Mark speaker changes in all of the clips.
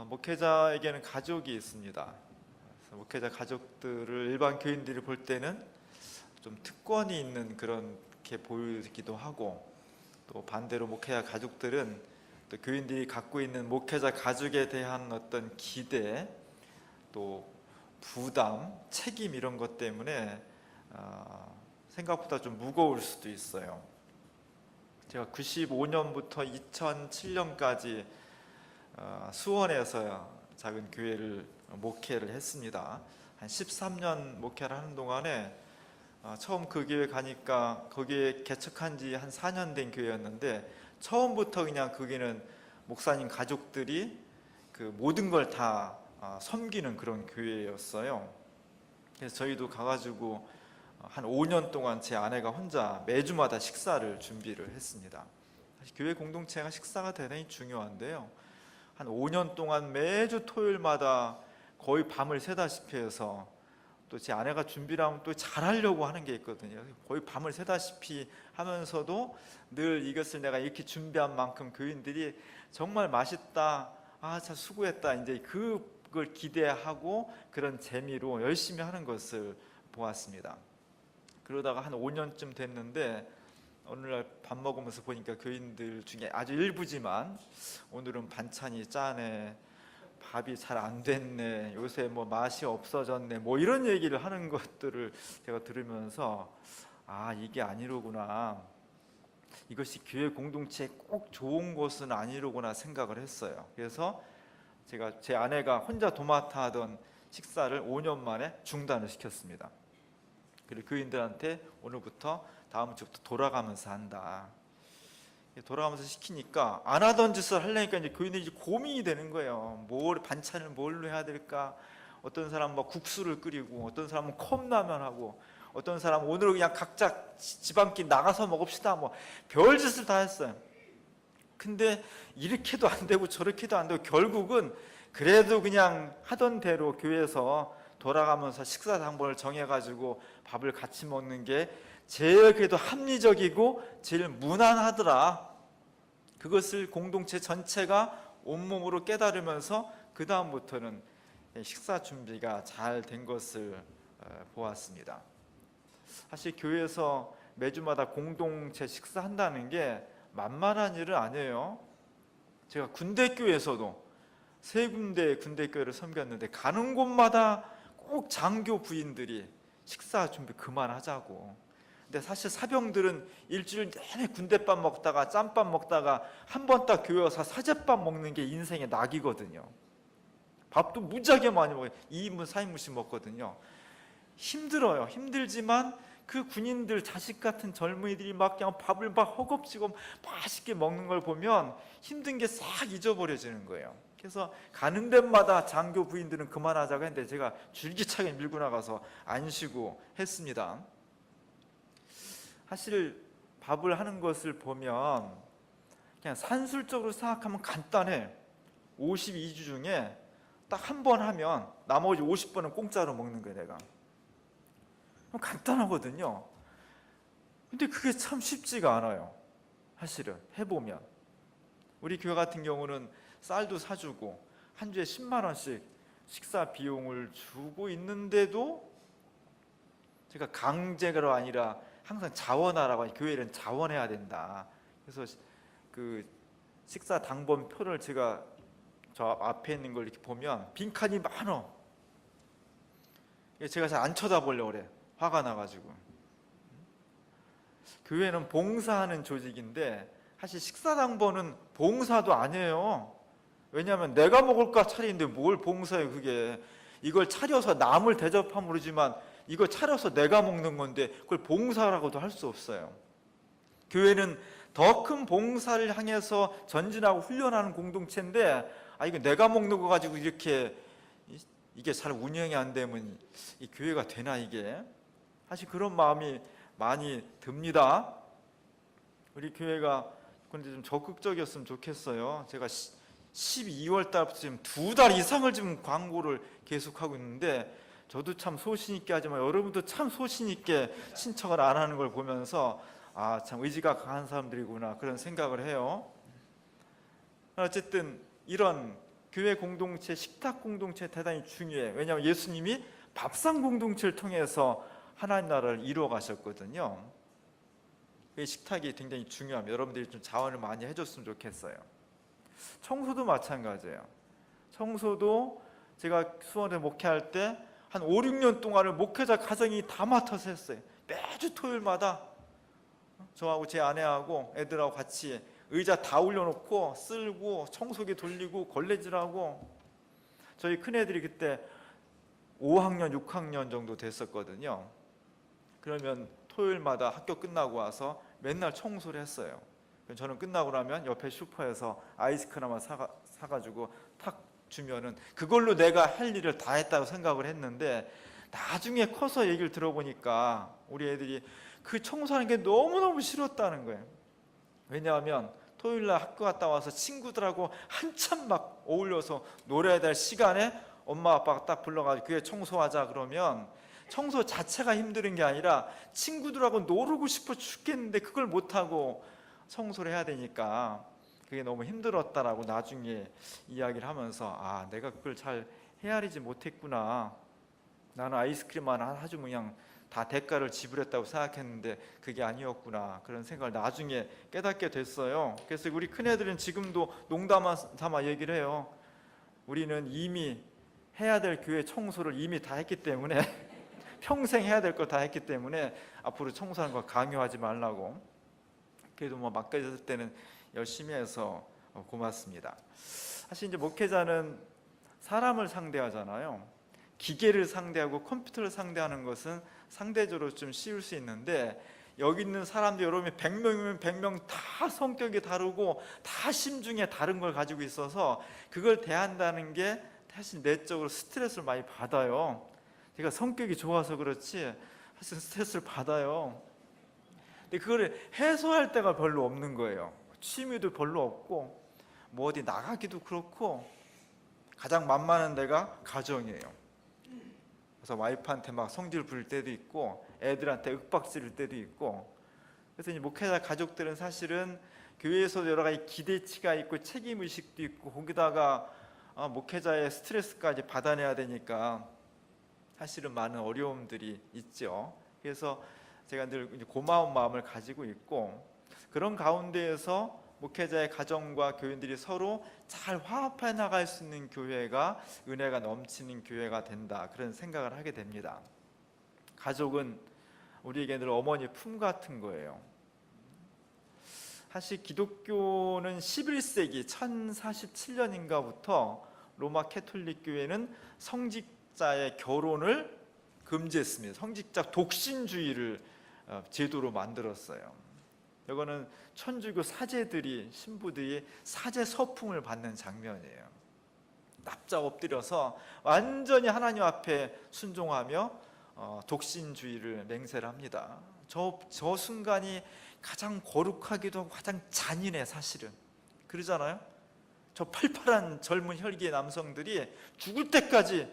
Speaker 1: 목회자에게는 가족이 있습니다. 그래서 목회자 가족들을 일반 교인들이 볼 때는 좀 특권이 있는 그렇게 보이기도 하고, 또 반대로 목회자 가족들은 또 교인들이 갖고 있는 목회자 가족에 대한 어떤 기대, 또 부담, 책임 이런 것 때문에 생각보다 좀 무거울 수도 있어요. 제가 95년부터 2007년까지 수원에서 작은 교회를 목회를 했습니다. 한 13년 목회를 하는 동안에 처음 그 교회 가니까 거기에 개척한 지 한 4년 된 교회였는데, 처음부터 그냥 거기는 목사님 가족들이 그 모든 걸 다 섬기는 그런 교회였어요. 그래서 저희도 가가지고 한 5년 동안 제 아내가 혼자 매주마다 식사를 준비를 했습니다. 사실 교회 공동체가 식사가 대단히 중요한데요, 한 5년 동안 매주 토요일마다 거의 밤을 새다시피 해서, 또 제 아내가 준비를 하면 또 잘하려고 하는 게 있거든요. 거의 밤을 새다시피 하면서도 늘 이것을 내가 이렇게 준비한 만큼 교인들이 정말 맛있다, 참 수고했다, 이제 그걸 기대하고 그런 재미로 열심히 하는 것을 보았습니다. 그러다가 한 5년쯤 됐는데 오늘날 밥 먹으면서 보니까 교인들 중에 아주 일부지만 오늘은 반찬이 짜네, 밥이 잘 안 됐네, 요새 뭐 맛이 없어졌네, 뭐 이런 얘기를 하는 것들을 제가 들으면서 이게 아니로구나, 이것이 교회 공동체에 꼭 좋은 것은 아니로구나 생각을 했어요. 그래서 제가 제 아내가 혼자 도맡아 하던 식사를 5년 만에 중단을 시켰습니다. 그리고 교인들한테 오늘부터 다음 주부터 돌아가면서 한다. 돌아가면서 시키니까 안 하던 짓을 하려니까 이제 교인들이 이제 고민이 되는 거예요. 반찬을 뭘로 해야 될까? 어떤 사람은 막 국수를 끓이고, 어떤 사람은 컵라면 하고, 어떤 사람은 오늘은 그냥 각자 집 한 끼 나가서 먹읍시다, 뭐 별짓을 다 했어요. 근데 이렇게도 안 되고 저렇게도 안 되고, 결국은 그래도 그냥 하던 대로 교회에서 돌아가면서 식사 당번을 정해가지고 밥을 같이 먹는 게 제일 그래도 합리적이고 제일 무난하더라. 그것을 공동체 전체가 온몸으로 깨달으면서 그 다음부터는 식사 준비가 잘 된 것을 보았습니다. 사실 교회에서 매주마다 공동체 식사한다는 게 만만한 일은 아니에요. 제가 군대교회에서도 3군데 군대교회를 섬겼는데 가는 곳마다 꼭 장교 부인들이 식사 준비 그만하자고. 근데 사실 사병들은 일주일 내내 군대밥 먹다가 짬밥 먹다가 한 번 딱 교회 와서 사제밥 먹는 게 인생의 낙이거든요. 밥도 무지하게 많이 먹어요. 2인분 4인분씩 먹거든요. 힘들어요. 힘들지만 그 군인들 자식 같은 젊은이들이 막 그냥 밥을 막 허겁지겁 맛있게 먹는 걸 보면 힘든 게 싹 잊어버려지는 거예요. 그래서 가는 데마다 장교 부인들은 그만하자고 했는데 제가 줄기차게 밀고 나가서 안 쉬고 했습니다. 사실 밥을 하는 것을 보면 그냥 산술적으로 생각하면 간단해. 52주 중에 딱 한 번 하면 나머지 50번은 공짜로 먹는 거예요. 내가 간단하거든요. 근데 그게 참 쉽지가 않아요. 사실은 해보면 우리 교회 같은 경우는 쌀도 사주고 한 주에 10만 원씩 식사 비용을 주고 있는데도 제가 강제가 아니라 항상 자원하라고 하니, 교회는 자원해야 된다. 그래서 그 식사 당번 표를 제가 저 앞에 있는 걸 이렇게 보면 빈칸이 많어. 제가 잘 안 쳐다보려고 그래. 화가 나가지고. 교회는 봉사하는 조직인데 사실 식사 당번은 봉사도 아니에요. 왜냐하면 내가 먹을까 차리는데 뭘 봉사해. 그게 이걸 차려서 남을 대접하면 모르지만 이거 차려서 내가 먹는 건데 그걸 봉사라고도 할 수 없어요. 교회는 더 큰 봉사를 향해서 전진하고 훈련하는 공동체인데 이거 내가 먹는 거 가지고 이렇게 이게 잘 운영이 안 되면 이 교회가 되나 이게? 사실 그런 마음이 많이 듭니다. 우리 교회가 근데 좀 적극적이었으면 좋겠어요. 제가 12월 달부터 지금 2달 이상을 지금 광고를 계속하고 있는데 저도 참 소신 있게 하지만 여러분도 참 소신 있게 신청을 안 하는 걸 보면서 참 의지가 강한 사람들이구나 그런 생각을 해요. 어쨌든 이런 교회 공동체, 식탁 공동체 대단히 중요해요. 왜냐하면 예수님이 밥상 공동체를 통해서 하나님 나라를 이루어 가셨거든요. 이 식탁이 굉장히 중요합니다. 여러분들이 좀 자원을 많이 해줬으면 좋겠어요. 청소도 마찬가지예요. 청소도 제가 수원에 목회할 때 한 5, 6년 동안을 목회자 가정이 다 맡아서 했어요. 매주 토요일마다 저하고 제 아내하고 애들하고 같이 의자 다 올려놓고 쓸고 청소기 돌리고 걸레질하고, 저희 큰애들이 그때 5학년, 6학년 정도 됐었거든요. 그러면 토요일마다 학교 끝나고 와서 맨날 청소를 했어요. 저는 끝나고 나면 옆에 슈퍼에서 아이스크림 하나 사가지고 탁 주면은 그걸로 내가 할 일을 다 했다고 생각을 했는데, 나중에 커서 얘기를 들어보니까 우리 애들이 그 청소하는 게 너무너무 싫었다는 거예요. 왜냐하면 토요일날 학교 갔다 와서 친구들하고 한참 막 어울려서 놀아야 될 시간에 엄마 아빠가 딱 불러가지고 그게 청소하자 그러면 청소 자체가 힘든 게 아니라 친구들하고 놀고 싶어 죽겠는데 그걸 못하고 청소를 해야 되니까 그게 너무 힘들었다라고 나중에 이야기를 하면서, 아, 내가 그걸 잘 헤아리지 못했구나. 나는 아이스크림만 아주 그냥 다 대가를 지불했다고 생각했는데 그게 아니었구나, 그런 생각을 나중에 깨닫게 됐어요. 그래서 우리 큰애들은 지금도 농담 삼아 얘기를 해요. 우리는 이미 해야 될 교회 청소를 이미 다 했기 때문에 평생 해야 될 걸 다 했기 때문에 앞으로 청소하는 거 강요하지 말라고. 그래도 뭐 맡겨졌을 때는 열심히 해서 고맙습니다. 사실 이제 목회자는 사람을 상대하잖아요. 기계를 상대하고 컴퓨터를 상대하는 것은 상대적으로 좀 쉬울 수 있는데, 여기 있는 사람들 여러분이 100명이면 100명 다 성격이 다르고 다 심중에 다른 걸 가지고 있어서 그걸 대한다는 게 사실 내적으로 스트레스를 많이 받아요. 제가 성격이 좋아서 그렇지 사실 스트레스를 받아요. 근데 그걸 해소할 데가 별로 없는 거예요. 취미도 별로 없고 뭐 어디 나가기도 그렇고 가장 만만한 데가 가정이에요. 그래서 와이프한테 막 성질 부릴 때도 있고 애들한테 윽박 지를 때도 있고. 그래서 이제 목회자 가족들은 사실은 교회에서 여러 가지 기대치가 있고 책임의식도 있고 거기다가 목회자의 스트레스까지 받아내야 되니까 사실은 많은 어려움들이 있죠. 그래서 제가 늘 고마운 마음을 가지고 있고, 그런 가운데에서 목회자의 가정과 교인들이 서로 잘 화합해 나갈 수 있는 교회가 은혜가 넘치는 교회가 된다, 그런 생각을 하게 됩니다. 가족은 우리에게 늘 어머니 품 같은 거예요. 사실 기독교는 11세기 1047년인가부터 로마 캐톨릭 교회는 성직자의 결혼을 금지했습니다. 성직자 독신주의를 제도로 만들었어요. 이거는 천주교 사제들이, 신부들이 사제 서풍을 받는 장면이에요. 납작 엎드려서 완전히 하나님 앞에 순종하며 독신주의를 맹세를 합니다. 저 순간이 가장 거룩하기도 하고 가장 잔인해. 사실은 그러잖아요. 저 팔팔한 젊은 혈기의 남성들이 죽을 때까지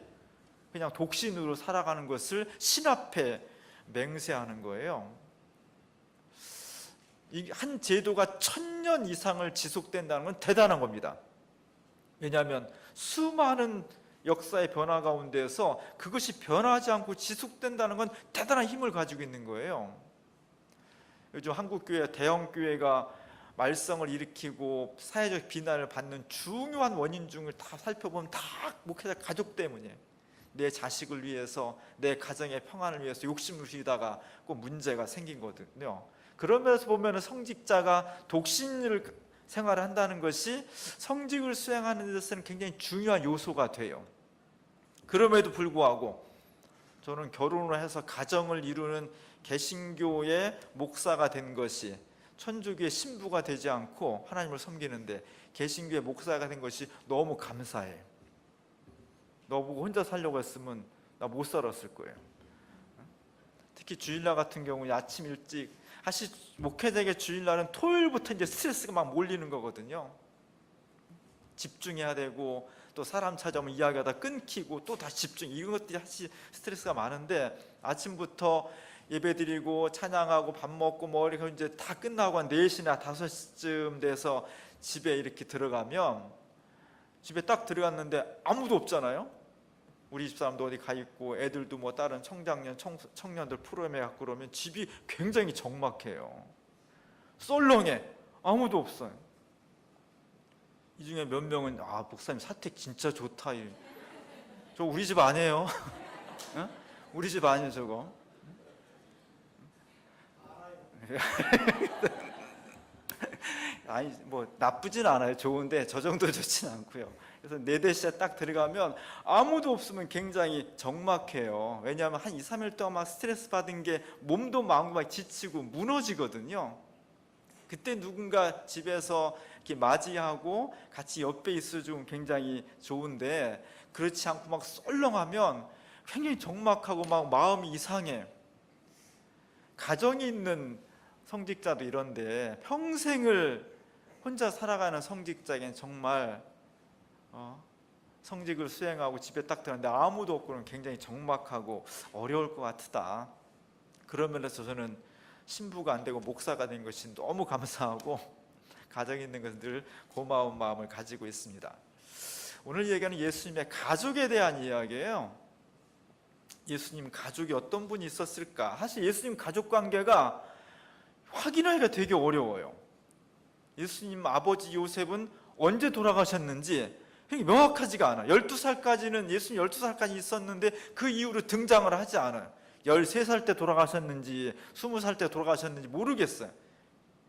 Speaker 1: 그냥 독신으로 살아가는 것을 신 앞에 맹세하는 거예요. 이 한 제도가 1000년 이상을 지속된다는 건 대단한 겁니다. 왜냐하면 수많은 역사의 변화 가운데서 그것이 변하지 않고 지속된다는 건 대단한 힘을 가지고 있는 거예요. 요즘 한국교회, 대형교회가 말썽을 일으키고 사회적 비난을 받는 중요한 원인 중을 다 살펴보면 다 목회자 가족 때문이에요. 내 자식을 위해서, 내 가정의 평안을 위해서 욕심을 부리다가 꼭 문제가 생긴 거거든요. 그러면서 보면 성직자가 독신을 생활을 한다는 것이 성직을 수행하는 데서는 굉장히 중요한 요소가 돼요. 그럼에도 불구하고 저는 결혼을 해서 가정을 이루는 개신교의 목사가 된 것이, 천주교의 신부가 되지 않고 하나님을 섬기는데 개신교의 목사가 된 것이 너무 감사해요. 너보고 혼자 살려고 했으면 나 못 살았을 거예요. 특히 주일날 같은 경우는 아침 일찍, 사실 목회자에게 주일날은 토요일부터 이제 스트레스가 막 몰리는 거거든요. 집중해야 되고 또 사람 찾아오면 이야기하다 끊기고 또 다시 집중, 이런 것들이 사실 스트레스가 많은데, 아침부터 예배드리고 찬양하고 밥 먹고 뭐 이렇게 이제 다 끝나고 한 4시나 5시쯤 돼서 집에 이렇게 들어가면 집에 딱 들어갔는데 아무도 없잖아요. 우리 집사람도 어디 가 있고 애들도 뭐 다른 청장년 청년들 프로그램에 갖고 그러면 집이 굉장히 적막해요. 썰렁해. 아무도 없어요. 이 중에 몇 명은 목사님 사택 진짜 좋다. 저 우리 집 아니에요. 어? 우리 집 아니에요 저거. 아니 뭐 나쁘진 않아요. 좋은데 저 정도 좋진 않고요. 그래서 4대째 딱 들어가면 아무도 없으면 굉장히 적막해요. 왜냐하면 한 2, 3일 동안 막 스트레스 받은 게 몸도 마음도 막 지치고 무너지거든요. 그때 누군가 집에서 이렇게 맞이하고 같이 옆에 있어주면 굉장히 좋은데, 그렇지 않고 막 썰렁하면 굉장히 적막하고 막 마음이 이상해. 가정이 있는 성직자도 이런데 평생을 혼자 살아가는 성직자에겐 정말 성직을 수행하고 집에 딱 들어갔는데 아무도 없고는 굉장히 적막하고 어려울 것 같다. 그런 면에서 저는 신부가 안 되고 목사가 된 것이 너무 감사하고 가정에 있는 것은 늘 고마운 마음을 가지고 있습니다. 오늘 얘기하는 예수님의 가족에 대한 이야기예요. 예수님 가족이 어떤 분이 있었을까? 사실 예수님 가족 관계가 확인하기가 되게 어려워요. 예수님 아버지 요셉은 언제 돌아가셨는지 명확하지가 않아요. 12살까지는 예수님 12살까지 있었는데 그 이후로 등장을 하지 않아요. 13살 때 돌아가셨는지 20살 때 돌아가셨는지 모르겠어요.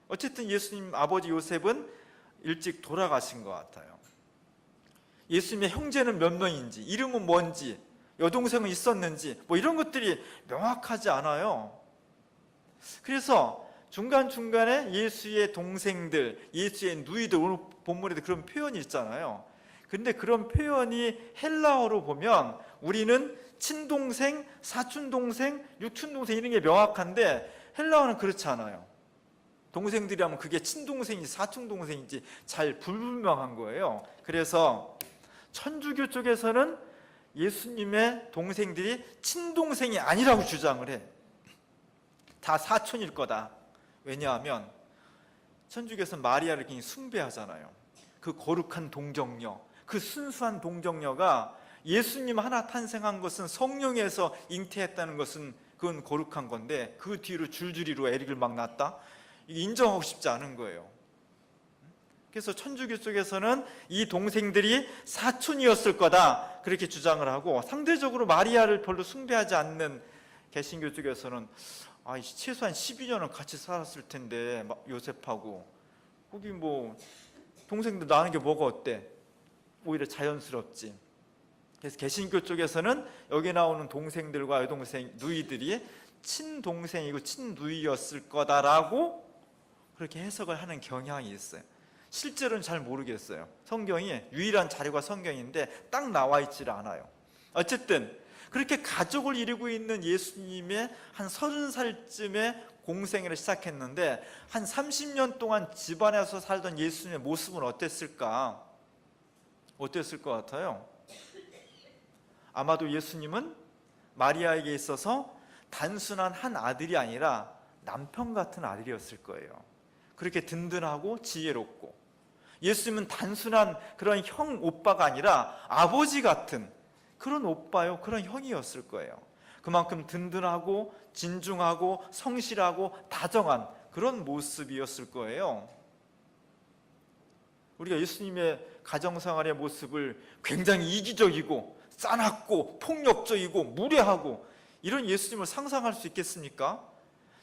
Speaker 1: 어쨌든 예수님 아버지 요셉은 일찍 돌아가신 것 같아요. 예수님의 형제는 몇 명인지, 이름은 뭔지, 여동생은 있었는지 뭐 이런 것들이 명확하지 않아요. 그래서 중간중간에 예수의 동생들, 예수의 누이들, 오늘 본문에도 그런 표현이 있잖아요. 근데 그런 표현이 헬라어로 보면 우리는 친동생, 사촌동생, 육촌동생 이런 게 명확한데 헬라어는 그렇지 않아요. 동생들이 하면 그게 친동생인지 사촌동생인지 잘 불분명한 거예요. 그래서 천주교 쪽에서는 예수님의 동생들이 친동생이 아니라고 주장을 해. 다 사촌일 거다. 왜냐하면 천주교에서는 마리아를 굉장히 숭배하잖아요. 그 거룩한 동정녀, 그 순수한 동정녀가 예수님 하나 탄생한 것은 성령에서 잉태했다는 것은 그건 거룩한 건데 그 뒤로 줄줄이로 에릭을 막 낳았다? 인정하고 싶지 않은 거예요. 그래서 천주교 쪽에서는 이 동생들이 사촌이었을 거다 그렇게 주장을 하고, 상대적으로 마리아를 별로 숭배하지 않는 개신교 쪽에서는 최소한 12년은 같이 살았을 텐데 요셉하고 거기 뭐 동생들 낳는 게 뭐가 어때? 오히려 자연스럽지. 그래서 개신교 쪽에서는 여기 나오는 동생들과 여동생, 누이들이 친동생이고 친누이였을 거다라고 그렇게 해석을 하는 경향이 있어요. 실제로는 잘 모르겠어요. 성경이 유일한 자료가 성경인데 딱 나와 있질 않아요. 어쨌든 그렇게 가족을 이루고 있는 예수님의 한 30살쯤에 공생애를 시작했는데 한 30년 동안 집안에서 살던 예수님의 모습은 어땠을까? 어땠을 것 같아요? 아마도 예수님은 마리아에게 있어서 단순한 한 아들이 아니라 남편 같은 아들이었을 거예요. 그렇게 든든하고 지혜롭고, 예수님은 단순한 그런 형 오빠가 아니라 아버지 같은 그런 오빠요, 그런 형이었을 거예요. 그만큼 든든하고 진중하고 성실하고 다정한 그런 모습이었을 거예요. 우리가 예수님의 가정생활의 모습을 굉장히 이기적이고 싸납고 폭력적이고 무례하고 이런 예수님을 상상할 수 있겠습니까?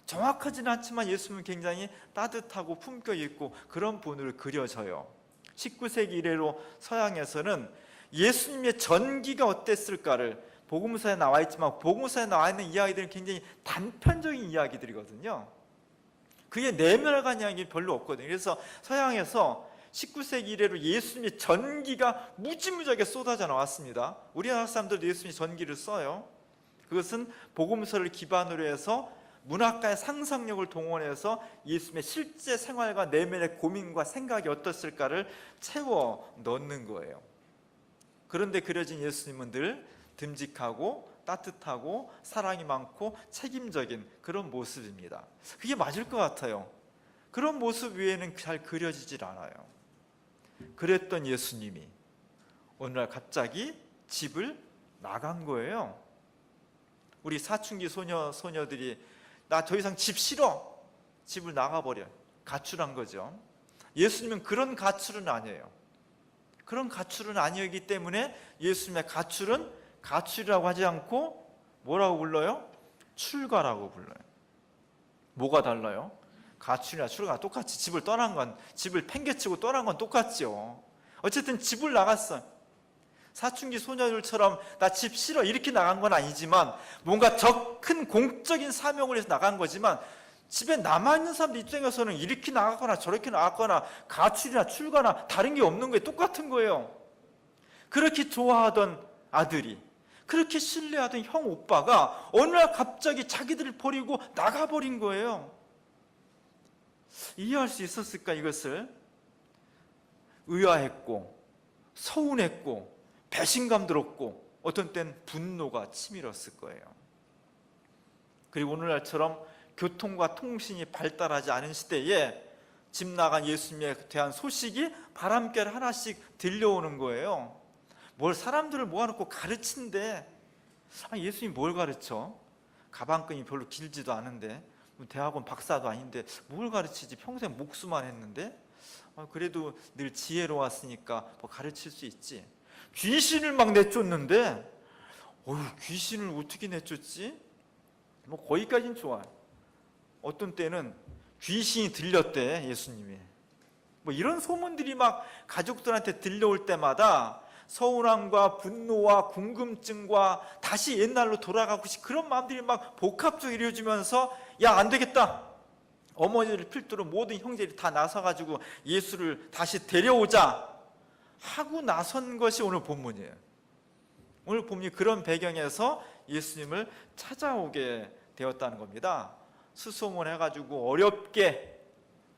Speaker 1: 정확하지는 않지만 예수님은 굉장히 따뜻하고 품격 있고 그런 분으로 그려져요. 19세기 이래로 서양에서는 예수님의 전기가 어땠을까를, 복음서에 나와 있지만 복음서에 나와 있는 이야기들은 굉장히 단편적인 이야기들이거든요. 그게 내면을 이야기 별로 없거든요. 그래서 서양에서 19세기 이래로 예수님의 전기가 무지무지하게 쏟아져 나왔습니다. 우리나라 사람들도 예수님의 전기를 써요. 그것은 복음서를 기반으로 해서 문학가의 상상력을 동원해서 예수님의 실제 생활과 내면의 고민과 생각이 어떻을까를 채워 넣는 거예요. 그런데 그려진 예수님은 늘 듬직하고 따뜻하고 사랑이 많고 책임적인 그런 모습입니다. 그게 맞을 것 같아요. 그런 모습 외에는 잘 그려지질 않아요. 그랬던 예수님이 어느 날 갑자기 집을 나간 거예요. 우리 사춘기 소녀들이 나 더 이상 집 싫어, 집을 나가버려, 가출한 거죠. 예수님은 그런 가출은 아니에요. 그런 가출은 아니었기 때문에 예수님의 가출은 가출이라고 하지 않고 뭐라고 불러요? 출가라고 불러요. 뭐가 달라요? 가출이나 출가 똑같이 집을 떠난 건, 집을 팽개치고 떠난 건 똑같죠. 어쨌든 집을 나갔어요. 사춘기 소녀들처럼 나 집 싫어 이렇게 나간 건 아니지만 뭔가 더 큰 공적인 사명을 해서 나간 거지만, 집에 남아있는 사람들 입장에서는 이렇게 나갔거나 저렇게 나갔거나 가출이나 출가나 다른 게 없는 거예요. 똑같은 거예요. 그렇게 좋아하던 아들이, 그렇게 신뢰하던 형 오빠가 어느 날 갑자기 자기들을 버리고 나가버린 거예요. 이해할 수 있었을까? 이것을 의아했고 서운했고 배신감 들었고 어떤 땐 분노가 치밀었을 거예요. 그리고 오늘날처럼 교통과 통신이 발달하지 않은 시대에 집 나간 예수님에 대한 소식이 바람결 하나씩 들려오는 거예요. 뭘 사람들을 모아놓고 가르친대. 예수님이 뭘 가르쳐? 가방끈이 별로 길지도 않은데, 대학원 박사도 아닌데 뭘 가르치지? 평생 목수만 했는데. 그래도 늘 지혜로웠으니까 뭐 가르칠 수 있지. 귀신을 막 내쫓는데, 귀신을 어떻게 내쫓지? 뭐 거기까지는 좋아요. 어떤 때는 귀신이 들렸대, 예수님이. 뭐 이런 소문들이 막 가족들한테 들려올 때마다 서운함과 분노와 궁금증과 다시 옛날로 돌아가고 싶은 그런 마음들이 막 복합적으로 이루어지면서, 야, 안 되겠다, 어머니를 필두로 모든 형제들이 다 나서가지고 예수를 다시 데려오자 하고 나선 것이 오늘 본문이에요. 오늘 본문이 그런 배경에서 예수님을 찾아오게 되었다는 겁니다. 수소문 해가지고 어렵게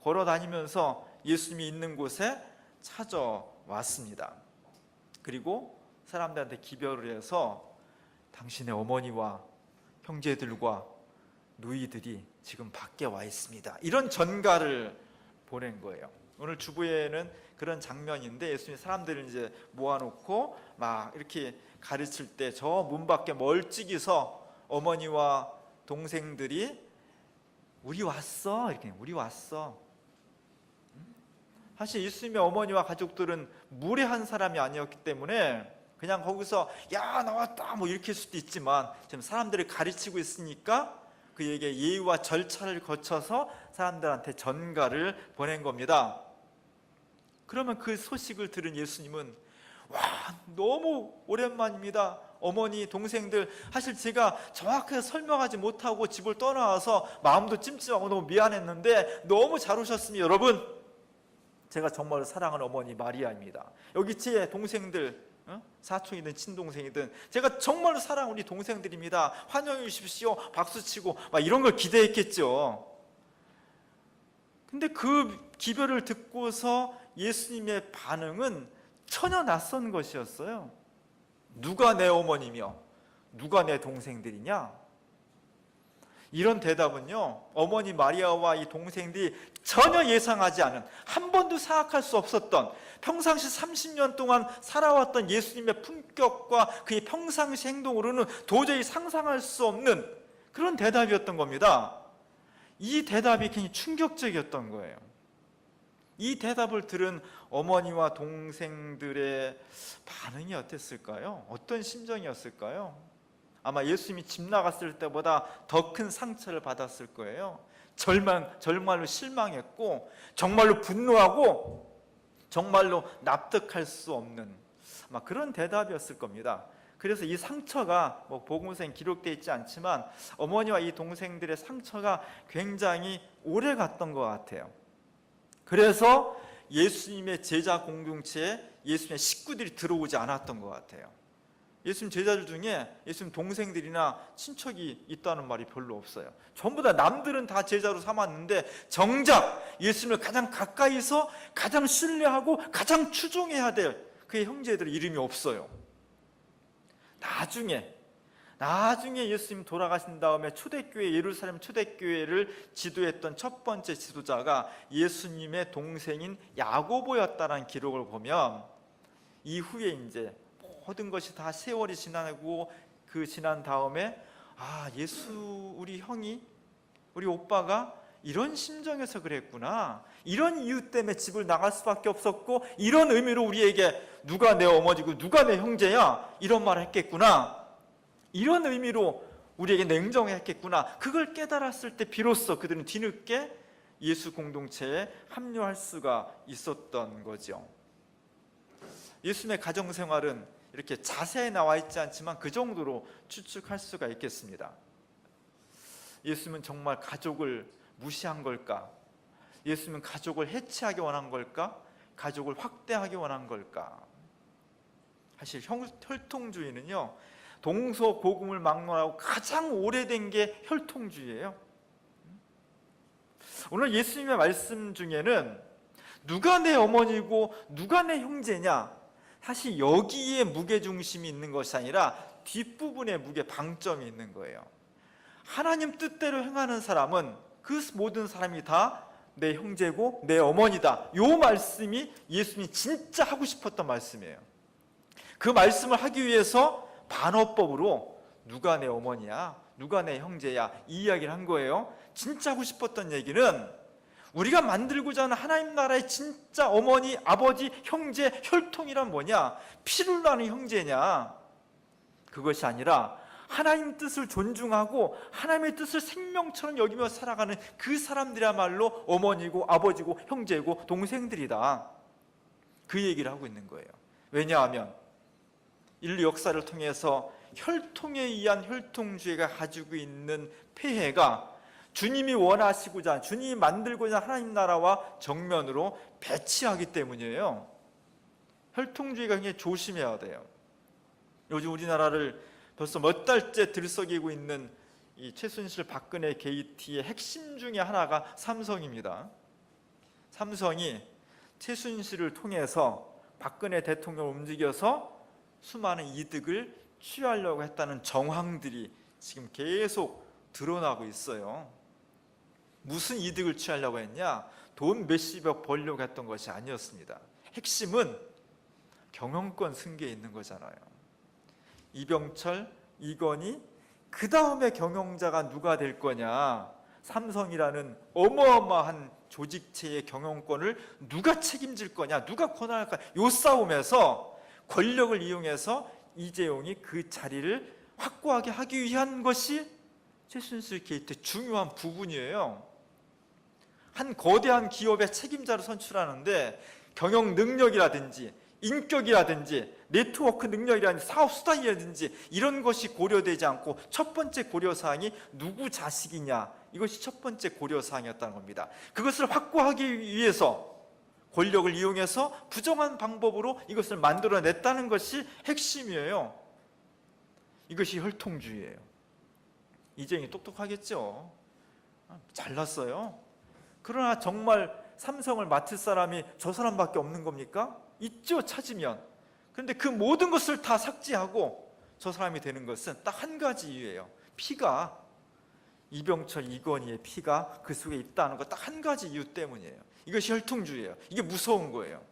Speaker 1: 걸어 다니면서 예수님이 있는 곳에 찾아왔습니다. 그리고 사람들한테 기별을 해서 당신의 어머니와 형제들과 누이들이 지금 밖에 와 있습니다, 이런 전가를 보낸 거예요. 오늘 주부에는 그런 장면인데, 예수님이 사람들을 이제 모아놓고 막 이렇게 가르칠 때 저 문 밖에 멀찍이서 어머니와 동생들이 우리 왔어, 이렇게, 우리 왔어. 사실 예수님의 어머니와 가족들은 무례한 사람이 아니었기 때문에 그냥 거기서 야, 나왔다 뭐 이렇게 할 수도 있지만, 지금 사람들을 가르치고 있으니까 그에게 예의와 절차를 거쳐서 사람들한테 전가를 보낸 겁니다. 그러면 그 소식을 들은 예수님은, 와, 너무 오랜만입니다, 어머니, 동생들, 사실 제가 정확하게 설명하지 못하고 집을 떠나와서 마음도 찜찜하고 너무 미안했는데 너무 잘 오셨습니다. 여러분, 제가 정말 사랑하는 어머니 마리아입니다. 여기 제 동생들, 사촌이든 친동생이든 제가 정말로 사랑하는 우리 동생들입니다. 환영해 주십시오, 박수치고 막 이런 걸 기대했겠죠. 근데 그 기별을 듣고서 예수님의 반응은 전혀 낯선 것이었어요. 누가 내 어머니며 누가 내 동생들이냐? 이런 대답은요, 어머니 마리아와 이 동생들이 전혀 예상하지 않은, 한 번도 생각할 수 없었던, 평상시 30년 동안 살아왔던 예수님의 품격과 그의 평상시 행동으로는 도저히 상상할 수 없는 그런 대답이었던 겁니다. 이 대답이 굉장히 충격적이었던 거예요. 이 대답을 들은 어머니와 동생들의 반응이 어땠을까요? 어떤 심정이었을까요? 아마 예수님이 집 나갔을 때보다 더 큰 상처를 받았을 거예요. 정말로 실망했고, 정말로 분노하고, 정말로 납득할 수 없는 아마 그런 대답이었을 겁니다. 그래서 이 상처가 복음서에 기록되어 있지 않지만 어머니와 이 동생들의 상처가 굉장히 오래 갔던 것 같아요. 그래서 예수님의 제자 공동체에 예수님의 식구들이 들어오지 않았던 것 같아요. 예수님 제자들 중에 예수님 동생들이나 친척이 있다는 말이 별로 없어요. 전부 다 남들은 다 제자로 삼았는데 정작 예수님을 가장 가까이서 가장 신뢰하고 가장 추종해야 될 그의 형제들의 이름이 없어요. 나중에 예수님 돌아가신 다음에 초대교회, 예루살렘 초대교회를 지도했던 첫 번째 지도자가 예수님의 동생인 야고보였다는 기록을 보면, 이후에 이제 모든 것이 다 세월이 지나고 그 지난 다음에 예수 우리 형이 우리 오빠가 이런 심정에서 그랬구나, 이런 이유 때문에 집을 나갈 수밖에 없었고 이런 의미로 우리에게 누가 내 어머니고 누가 내 형제야 이런 말을 했겠구나, 이런 의미로 우리에게 냉정했겠구나. 그걸 깨달았을 때 비로소 그들은 뒤늦게 예수 공동체에 합류할 수가 있었던 거죠. 예수님의 가정생활은 이렇게 자세히 나와 있지 않지만 그 정도로 추측할 수가 있겠습니다. 예수님은 정말 가족을 무시한 걸까? 예수님은 가족을 해체하기 원한 걸까? 가족을 확대하기 원한 걸까? 사실 혈통주의는요, 동서고금을 막론하고 가장 오래된 게 혈통주의예요. 오늘 예수님의 말씀 중에는 누가 내 어머니고 누가 내 형제냐, 사실 여기에 무게중심이 있는 것이 아니라 뒷부분에 방점이 있는 거예요. 하나님 뜻대로 행하는 사람은 그 모든 사람이 다 내 형제고 내 어머니다. 이 말씀이 예수님이 진짜 하고 싶었던 말씀이에요. 그 말씀을 하기 위해서 반어법으로 누가 내 어머니야, 누가 내 형제야, 이 이야기를 한 거예요. 진짜 하고 싶었던 얘기는 우리가 만들고자 하는 하나님 나라의 진짜 어머니, 아버지, 형제, 혈통이란 뭐냐? 피를 나는 형제냐? 그것이 아니라 하나님 뜻을 존중하고 하나님의 뜻을 생명처럼 여기며 살아가는 그 사람들이야말로 어머니고 아버지고 형제고 동생들이다. 그 얘기를 하고 있는 거예요. 왜냐하면 인류 역사를 통해서 혈통에 의한 혈통주의가 가지고 있는 폐해가 주님이 원하시고자, 주님이 만들고자 하나님 나라와 정면으로 배치하기 때문이에요. 혈통주의가 굉장히 조심해야 돼요. 요즘 우리나라를 벌써 몇 달째 들썩이고 있는 이 최순실 박근혜 게이트의 핵심 중에 하나가 삼성입니다. 삼성이 최순실을 통해서 박근혜 대통령을 움직여서 수많은 이득을 취하려고 했다는 정황들이 지금 계속 드러나고 있어요. 무슨 이득을 취하려고 했냐? 돈 몇십억 벌려고 했던 것이 아니었습니다. 핵심은 경영권 승계에 있는 거잖아요. 이병철, 이건희, 그 다음에 경영자가 누가 될 거냐? 삼성이라는 어마어마한 조직체의 경영권을 누가 책임질 거냐? 누가 권한할 거냐? 이 싸움에서 권력을 이용해서 이재용이 그 자리를 확고하게 하기 위한 것이 최순실 게이트의 중요한 부분이에요. 한 거대한 기업의 책임자를 선출하는데 경영 능력이라든지 인격이라든지 네트워크 능력이라든지 사업 수단이라든지 이런 것이 고려되지 않고 첫 번째 고려사항이 누구 자식이냐, 이것이 첫 번째 고려사항이었다는 겁니다. 그것을 확고하기 위해서 권력을 이용해서 부정한 방법으로 이것을 만들어냈다는 것이 핵심이에요. 이것이 혈통주의예요. 이재용이 똑똑하겠죠. 잘났어요. 그러나 정말 삼성을 맡을 사람이 저 사람밖에 없는 겁니까? 있죠, 찾으면. 그런데 그 모든 것을 다 삭제하고 저 사람이 되는 것은 딱 한 가지 이유예요. 피가, 이병철, 이건희의 피가 그 속에 있다는 것 딱 한 가지 이유 때문이에요. 이것이 혈통주의예요. 이게 무서운 거예요.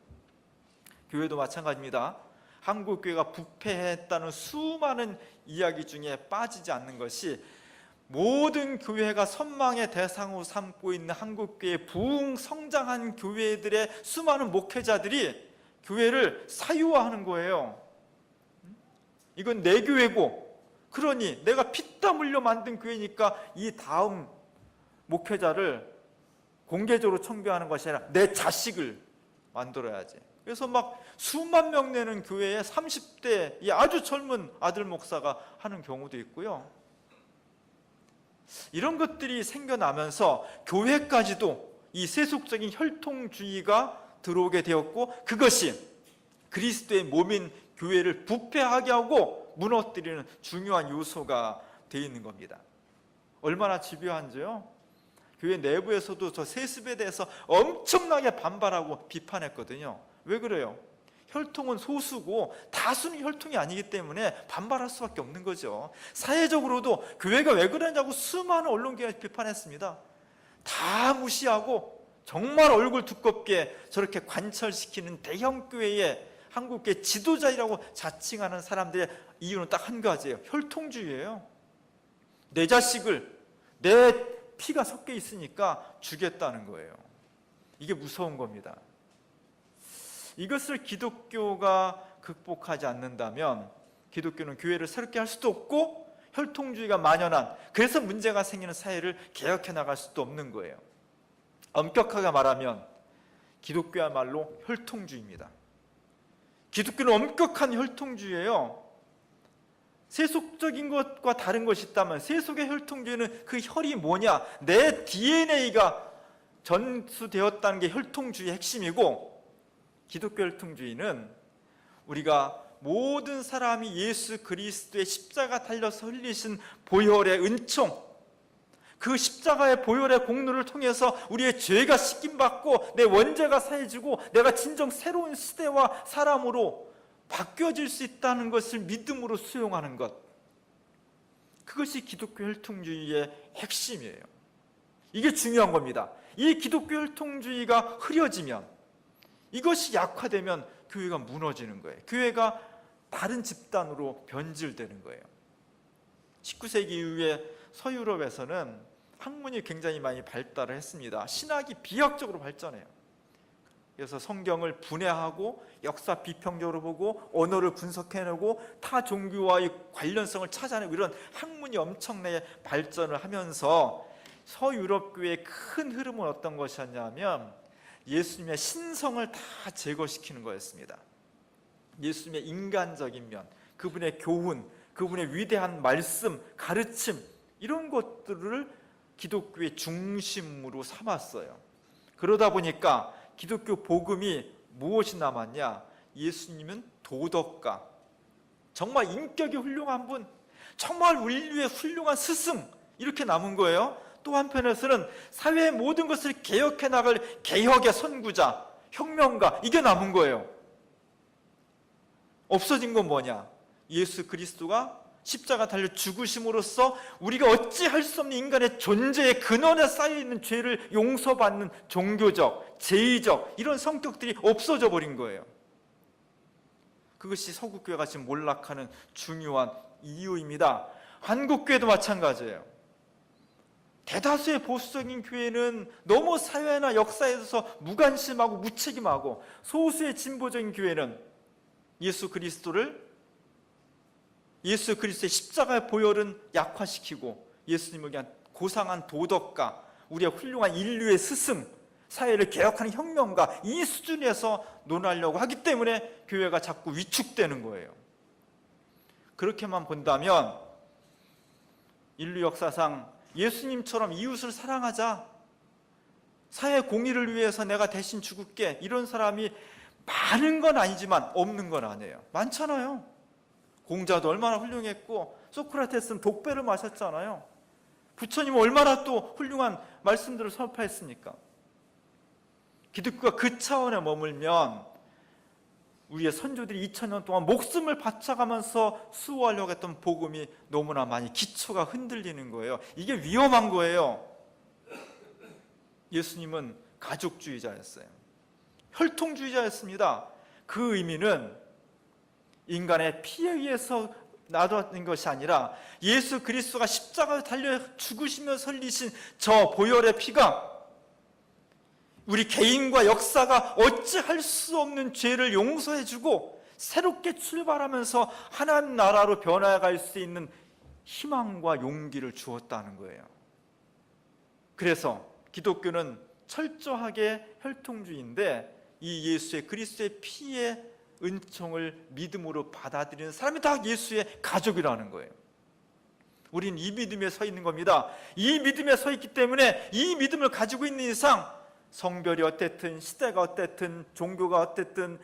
Speaker 1: 교회도 마찬가지입니다. 한국교회가 부패했다는 수많은 이야기 중에 빠지지 않는 것이 모든 교회가 선망의 대상으로 삼고 있는 한국교회 부흥 성장한 교회들의 수많은 목회자들이 교회를 사유화하는 거예요. 이건 내 교회고, 그러니 내가 피땀 흘려 만든 교회니까 이 다음 목회자를 공개적으로 청교하는 것이 아니라 내 자식을 만들어야지. 그래서 막 수만 명 내는 교회에 30대 이 아주 젊은 아들 목사가 하는 경우도 있고요. 이런 것들이 생겨나면서 교회까지도 이 세속적인 혈통주의가 들어오게 되었고, 그것이 그리스도의 몸인 교회를 부패하게 하고 무너뜨리는 중요한 요소가 되어 있는 겁니다. 얼마나 집요한지요? 교회 내부에서도 저 세습에 대해서 엄청나게 반발하고 비판했거든요. 왜 그래요? 혈통은 소수고 다수는 혈통이 아니기 때문에 반발할 수밖에 없는 거죠. 사회적으로도 교회가 왜 그러냐고 수많은 언론계가 비판했습니다. 다 무시하고 정말 얼굴 두껍게 저렇게 관철시키는 대형 교회에 한국교회 지도자이라고 자칭하는 사람들의 이유는 딱 한 가지예요. 혈통주의예요. 내 자식을 내 피가 섞여 있으니까 죽였다는 거예요. 이게 무서운 겁니다. 이것을 기독교가 극복하지 않는다면 기독교는 교회를 새롭게 할 수도 없고 혈통주의가 만연한, 그래서 문제가 생기는 사회를 개혁해 나갈 수도 없는 거예요. 엄격하게 말하면 기독교야말로 혈통주의입니다. 기독교는 엄격한 혈통주의예요. 세속적인 것과 다른 것이 있다면 세속의 혈통주의는 그 혈이 뭐냐, 내 DNA가 전수되었다는 게 혈통주의의 핵심이고, 기독교 혈통주의는 우리가 모든 사람이 예수 그리스도의 십자가 달려서 흘리신 보혈의 은총, 그 십자가의 보혈의 공로를 통해서 우리의 죄가 씻김받고 내 원죄가 사해지고 내가 진정 새로운 시대와 사람으로 바뀌어질 수 있다는 것을 믿음으로 수용하는 것, 그것이 기독교 혈통주의의 핵심이에요. 이게 중요한 겁니다. 이 기독교 혈통주의가 흐려지면, 이것이 약화되면 교회가 무너지는 거예요. 교회가 다른 집단으로 변질되는 거예요. 19세기 이후에 서유럽에서는 학문이 굉장히 많이 발달을 했습니다. 신학이 비약적으로 발전해요. 그래서 성경을 분해하고 역사 비평적으로 보고 언어를 분석해내고 타 종교와의 관련성을 찾아내고, 이런 학문이 엄청나게 발전을 하면서 서유럽 교회의 큰 흐름은 어떤 것이었냐면 예수님의 신성을 다 제거시키는 거였습니다. 예수님의 인간적인 면, 그분의 교훈, 그분의 위대한 말씀, 가르침, 이런 것들을 기독교의 중심으로 삼았어요. 그러다 보니까 기독교 복음이 무엇이 남았냐? 예수님은 도덕가, 정말 인격이 훌륭한 분, 정말 인류의 훌륭한 스승, 이렇게 남은 거예요. 또 한편에서는 사회의 모든 것을 개혁해 나갈 개혁의 선구자, 혁명가, 이게 남은 거예요. 없어진 건 뭐냐? 예수 그리스도가 십자가 달려 죽으심으로써 우리가 어찌할 수 없는 인간의 존재의 근원에 쌓여있는 죄를 용서받는 종교적, 제의적 이런 성격들이 없어져 버린 거예요. 그것이 서구교회가 지금 몰락하는 중요한 이유입니다. 한국교회도 마찬가지예요. 대다수의 보수적인 교회는 너무 사회나 역사에 대해서 무관심하고 무책임하고, 소수의 진보적인 교회는 예수 그리스도의 십자가의 보혈은 약화시키고 예수님을 그냥 고상한 도덕가, 우리의 훌륭한 인류의 스승, 사회를 개혁하는 혁명가, 이 수준에서 논하려고 하기 때문에 교회가 자꾸 위축되는 거예요. 그렇게만 본다면 인류 역사상 예수님처럼 이웃을 사랑하자, 사회 공의를 위해서 내가 대신 죽을게, 이런 사람이 많은 건 아니지만 없는 건 아니에요. 많잖아요. 공자도 얼마나 훌륭했고, 소크라테스는 독배를 마셨잖아요. 부처님은 얼마나 또 훌륭한 말씀들을 선포했습니까? 기독교가 그 차원에 머물면 우리의 선조들이 2000년 동안 목숨을 바쳐가면서 수호하려고 했던 복음이 너무나 많이 기초가 흔들리는 거예요. 이게 위험한 거예요. 예수님은 가족주의자였어요. 혈통주의자였습니다. 그 의미는 인간의 피에 의해서 나왔던 것이 아니라 예수 그리스도가 십자가에 달려 죽으시면서 흘리신 저 보혈의 피가 우리 개인과 역사가 어찌할 수 없는 죄를 용서해주고 새롭게 출발하면서 하나님 나라로 변화해갈 수 있는 희망과 용기를 주었다는 거예요. 그래서 기독교는 철저하게 혈통주의인데, 이 예수의 그리스도의 피의 은총을 믿음으로 받아들이는 사람이 다 예수의 가족이라는 거예요. 우리는 이 믿음에 서 있는 겁니다. 이 믿음에 서 있기 때문에 이 믿음을 가지고 있는 이상 성별이 어땠든, 시대가 어땠든, 종교가 어땠든,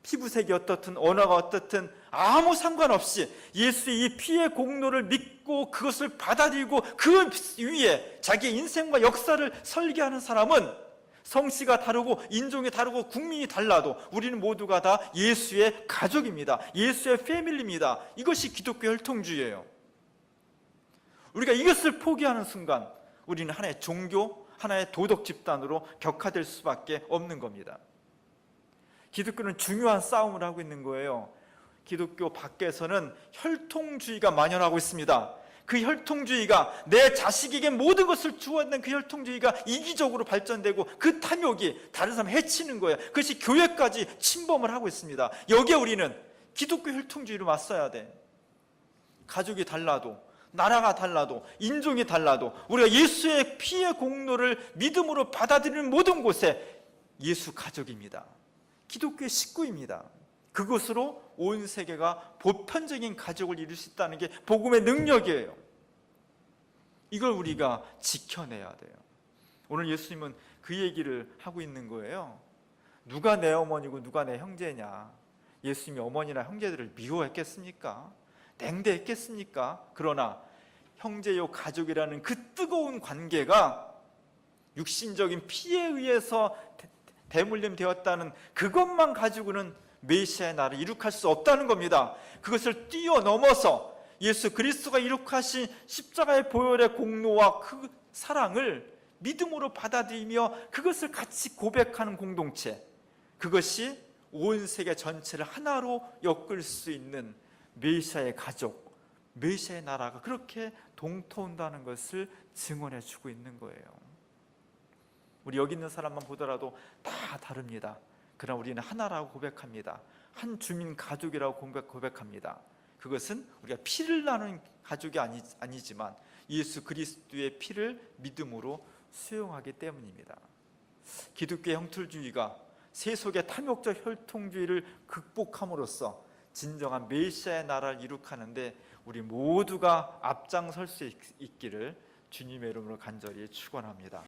Speaker 1: 피부색이 어떻든, 언어가 어떻든 아무 상관없이 예수의 이 피의 공로를 믿고 그것을 받아들이고 그 위에 자기의 인생과 역사를 설계하는 사람은 성씨가 다르고 인종이 다르고 국민이 달라도 우리는 모두가 다 예수의 가족입니다. 예수의 패밀리입니다. 이것이 기독교 혈통주의예요. 우리가 이것을 포기하는 순간 우리는 하나의 종교, 하나의 도덕 집단으로 격화될 수밖에 없는 겁니다. 기독교는 중요한 싸움을 하고 있는 거예요. 기독교 밖에서는 혈통주의가 만연하고 있습니다. 그 혈통주의가, 내 자식에게 모든 것을 주었는 그 혈통주의가 이기적으로 발전되고 그 탐욕이 다른 사람 해치는 거예요. 그것이 교회까지 침범을 하고 있습니다. 여기에 우리는 기독교 혈통주의로 맞서야 돼. 가족이 달라도, 나라가 달라도, 인종이 달라도 우리가 예수의 피의 공로를 믿음으로 받아들이는 모든 곳에 예수 가족입니다. 기독교의 식구입니다. 그것으로 온 세계가 보편적인 가족을 이룰 수 있다는 게 복음의 능력이에요. 이걸 우리가 지켜내야 돼요. 오늘 예수님은 그 얘기를 하고 있는 거예요. 누가 내 어머니고 누가 내 형제냐. 예수님이 어머니나 형제들을 미워했겠습니까? 냉대했겠습니까? 그러나 형제요 가족이라는 그 뜨거운 관계가 육신적인 피에 의해서 대물림 되었다는 그것만 가지고는 메시아의 나라를 이룩할 수 없다는 겁니다. 그것을 뛰어넘어서 예수 그리스도가 이룩하신 십자가의 보혈의 공로와 그 사랑을 믿음으로 받아들이며 그것을 같이 고백하는 공동체, 그것이 온 세계 전체를 하나로 엮을 수 있는 메시아의 가족, 메시아의 나라가 그렇게 동터온다는 것을 증언해 주고 있는 거예요. 우리 여기 있는 사람만 보더라도 다 다릅니다. 그러나 우리는 하나라고 고백합니다. 한 주민 가족이라고 고백합니다. 그것은 우리가 피를 나눈 가족이 아니지만 예수 그리스도의 피를 믿음으로 수용하기 때문입니다. 기독교의 형틀주의가 세속의 탐욕적 혈통주의를 극복함으로써 진정한 메시아의 나라를 이룩하는데 우리 모두가 앞장설 수 있기를 주님의 이름으로 간절히 축원합니다.